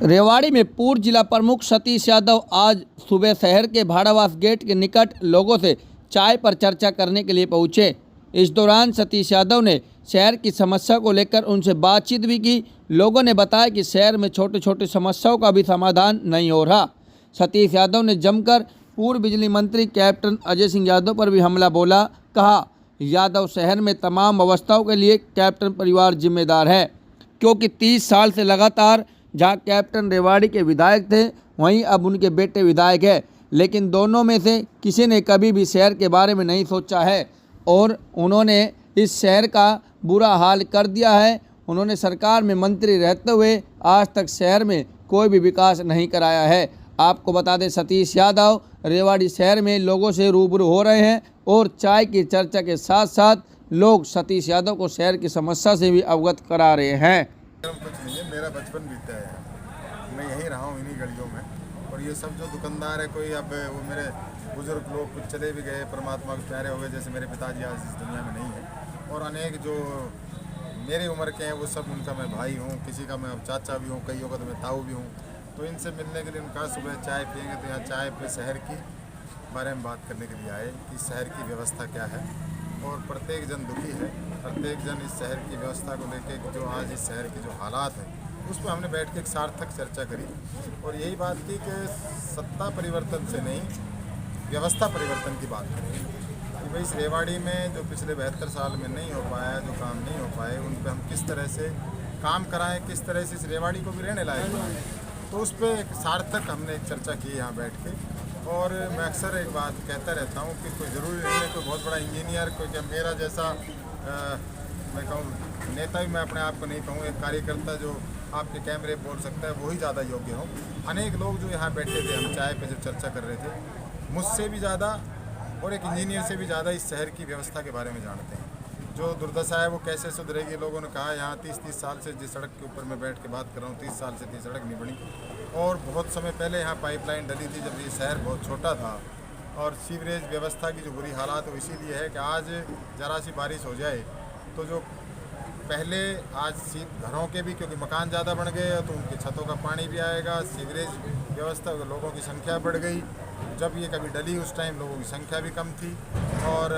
रेवाड़ी में पूर्व जिला प्रमुख सतीश यादव आज सुबह शहर के भाड़ावास गेट के निकट लोगों से चाय पर चर्चा करने के लिए पहुंचे। इस दौरान सतीश यादव ने शहर की समस्या को लेकर उनसे बातचीत भी की। लोगों ने बताया कि शहर में छोटी छोटी समस्याओं का भी समाधान नहीं हो रहा। सतीश यादव ने जमकर पूर्व बिजली मंत्री कैप्टन अजय सिंह यादव पर भी हमला बोला। कहा, यादव शहर में तमाम व्यवस्थाओं के लिए कैप्टन परिवार जिम्मेदार है, क्योंकि 30 साल से लगातार जहां कैप्टन रेवाड़ी के विधायक थे, वहीं अब उनके बेटे विधायक है, लेकिन दोनों में से किसी ने कभी भी शहर के बारे में नहीं सोचा है और उन्होंने इस शहर का बुरा हाल कर दिया है। उन्होंने सरकार में मंत्री रहते हुए आज तक शहर में कोई भी विकास नहीं कराया है। आपको बता दें, सतीश यादव रेवाड़ी शहर में लोगों से रूबरू हो रहे हैं और चाय की चर्चा के साथ साथ लोग सतीश यादव को शहर की समस्या से भी अवगत करा रहे हैं। कुछ नहीं है, मेरा बचपन बीता है, मैं यहीं रहा हूँ इन्हीं गलियों में। और ये सब जो दुकानदार है, कोई अब वो मेरे बुजुर्ग लोग कुछ चले भी गए, परमात्मा के प्यारे हो गए, जैसे मेरे पिताजी आज इस दुनिया में नहीं है। और अनेक जो मेरी उम्र के हैं वो सब, उनका मैं भाई हूँ, किसी का मैं अब चाचा भी हूँ, कईयों का तो मैं ताऊ भी हूँ। तो इनसे मिलने के लिए उनका सुबह चाय पियेंगे, तो यहाँ चाय पे शहर की बारे में बात करने के लिए आए कि शहर की व्यवस्था क्या है। और प्रत्येक जन दुखी है, प्रत्येक जन इस शहर की व्यवस्था को लेकर, जो आज इस शहर के जो हालात हैं उस पर हमने बैठ के एक सार्थक चर्चा करी और यही बात की कि सत्ता परिवर्तन से नहीं, व्यवस्था परिवर्तन की बात करें कि भाई इस रेवाड़ी में जो पिछले 72 साल में नहीं हो पाया, जो काम नहीं हो पाए, उन पर हम किस तरह से काम कराएं, किस तरह से इस रेवाड़ी को भी रहने लायक बनाएं। तो उस पर एक सार्थक हमने एक चर्चा की यहाँ बैठ के। और मैं अक्सर एक बात कहता रहता हूँ कि कोई ज़रूरी नहीं है कोई बहुत बड़ा इंजीनियर, कोई क्या मेरा जैसा मैं कहूँ नेता भी मैं अपने आप को नहीं कहूँ, एक कार्यकर्ता जो आपके कैमरे बोल सकता है वही ज़्यादा योग्य हो। अनेक लोग जो यहाँ बैठे थे, हम चाय पे जब चर्चा कर रहे थे, मुझसे भी ज़्यादा और एक इंजीनियर से भी ज़्यादा इस शहर की व्यवस्था के बारे में जानते हैं। जो दुर्दशा है वो कैसे सुधरेगी। लोगों ने कहा यहाँ 30 साल से जिस सड़क के ऊपर मैं बैठ के बात कर रहा हूँ, 30 साल से 30 सड़क नहीं बनी। और बहुत समय पहले यहाँ पाइपलाइन डली थी जब ये शहर बहुत छोटा था। और सीवरेज व्यवस्था की जो बुरी हालात है इसीलिए है कि आज ज़रा सी बारिश हो जाए तो जो पहले आज घरों के भी, क्योंकि मकान ज़्यादा बन गए तो उनकी छतों का पानी भी आएगा, सीवरेज व्यवस्था, लोगों की संख्या बढ़ गई। जब ये कभी डली उस टाइम लोगों की संख्या भी कम थी और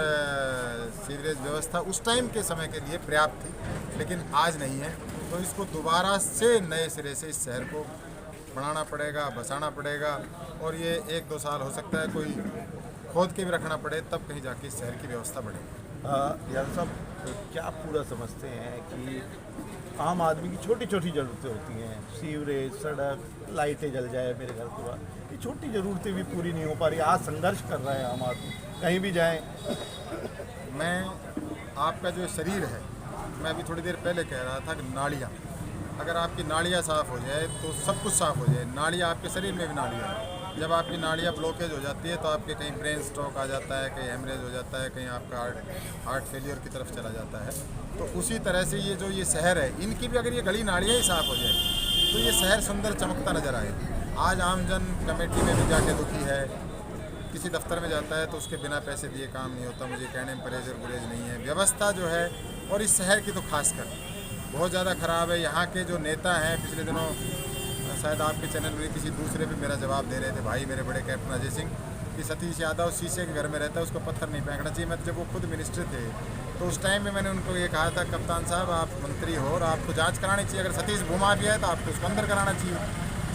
सीवरेज व्यवस्था उस टाइम के समय के लिए पर्याप्त थी, लेकिन आज नहीं है। तो इसको दोबारा से नए सिरे से इस शहर को बनाना पड़ेगा, बसाना पड़ेगा। और ये 1-2 साल हो सकता है कोई खोद के भी रखना पड़े, तब कहीं जाके इस शहर की व्यवस्था बढ़ेगी। यार साहब, क्या आप पूरा समझते हैं कि आम आदमी की छोटी छोटी ज़रूरतें होती हैं, सीवरेज, सड़क, लाइटें जल जाए मेरे घर के बाद, ये छोटी ज़रूरतें भी पूरी नहीं हो पा रही। आज संघर्ष कर रहा है आम आदमी, कहीं भी जाएं। मैं आपका जो शरीर है, मैं अभी थोड़ी देर पहले कह रहा था कि नाड़ियाँ, अगर आपकी नाड़ियाँ साफ़ हो जाए तो सब कुछ साफ़ हो जाए। नाड़ियाँ, आपके शरीर में भी नाड़ियाँ हैं। जब आपकी नाड़ियाँ ब्लॉकेज हो जाती है तो आपके कहीं ब्रेन स्ट्रोक आ जाता है, कहीं हेमरेज हो जाता है, कहीं आपका हार्ट फेलियर की तरफ चला जाता है। तो उसी तरह से ये जो ये शहर है, इनकी भी अगर ये गली नाड़ियाँ ही साफ़ हो जाए तो ये शहर सुंदर चमकता नज़र आए। आज आमजन कमेटी में भी जाके दुखी है, किसी दफ्तर में जाता है तो उसके बिना पैसे दिए काम नहीं होता। मुझे कहने में परहेज और गुरेज नहीं है। व्यवस्था जो है, और इस शहर की तो खासकर बहुत ज़्यादा ख़राब है। यहाँ के जो नेता हैं, पिछले दिनों शायद आपके चैनल में किसी दूसरे पे मेरा जवाब दे रहे थे भाई मेरे बड़े कैप्टन अजय सिंह, कि सतीश यादव शीशे के घर में रहता है, उसको पत्थर नहीं फेंकना चाहिए। मैं जब वो खुद मिनिस्टर थे तो उस टाइम में मैंने उनको ये कहा था, कप्तान साहब आप मंत्री हो और आपको जांच करानी चाहिए। अगर सतीश घुमा भी है तो आपको उसको अंदर कराना चाहिए।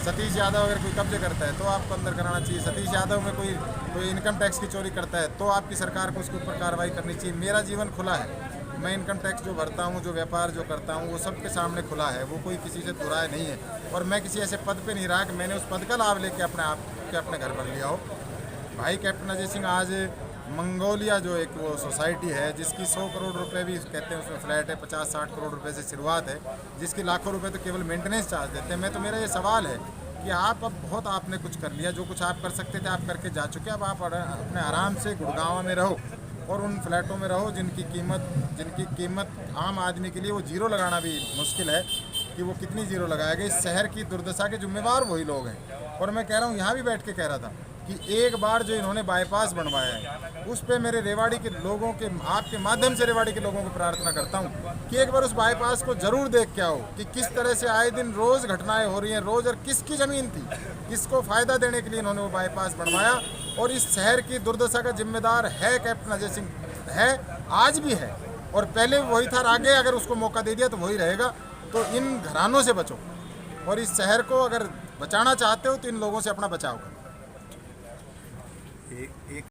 सतीश यादव अगर कोई कब्जे करता है तो आपको अंदर कराना चाहिए। सतीश यादव में कोई इनकम टैक्स की चोरी करता है तो आपकी सरकार को उसके ऊपर कार्रवाई करनी चाहिए। मेरा जीवन खुला है, मैं इनकम टैक्स जो भरता हूँ, जो व्यापार जो करता हूँ, वो सबके सामने खुला है, वो कोई किसी से दुराय नहीं है। और मैं किसी ऐसे पद पे नहीं रहा कि मैंने उस पद का लाभ लेके अपने आप के अपने घर पर लिया हो। भाई कैप्टन अजय सिंह आज मंगोलिया जो एक वो सोसाइटी है जिसकी 100 करोड़ रुपए भी कहते हैं, उसमें फ्लैट है, 50-60 करोड़ रुपए से शुरुआत है, जिसकी लाखों रुपए तो केवल मेंटेनेंस चार्ज देते हैं। तो मेरा ये सवाल है कि आप अब बहुत आपने कुछ कर लिया, जो कुछ आप कर सकते थे आप करके जा चुके। अब आप अपने आराम से गुड़गांव में रहो और उन फ्लैटों में रहो जिनकी कीमत आम आदमी के लिए वो जीरो लगाना भी मुश्किल है कि वो कितनी जीरो लगाएगा। इस शहर की दुर्दशा के जिम्मेवार वही लोग हैं। और मैं कह रहा हूँ, यहाँ भी बैठ के कह रहा था कि एक बार जो इन्होंने बाईपास बनवाया है उस पे मेरे रेवाड़ी के लोगों के, आपके माध्यम से रेवाड़ी के लोगों को प्रार्थना करता हूँ कि एक बार उस बाईपास को जरूर देख के आओ कि किस तरह से आए दिन रोज़ घटनाएं हो रही हैं, रोज़, और किसकी ज़मीन थी, किसको फ़ायदा देने के लिए इन्होंने वो बाईपास बनवाया। और इस शहर की दुर्दशा का जिम्मेदार है कैप्टन अजय सिंह, है, आज भी है और पहले वही था, आगे अगर उसको मौका दे दिया तो वही रहेगा। तो इन घरानों से बचो और इस शहर को अगर बचाना चाहते हो तो इन लोगों से अपना बचाव करो। एक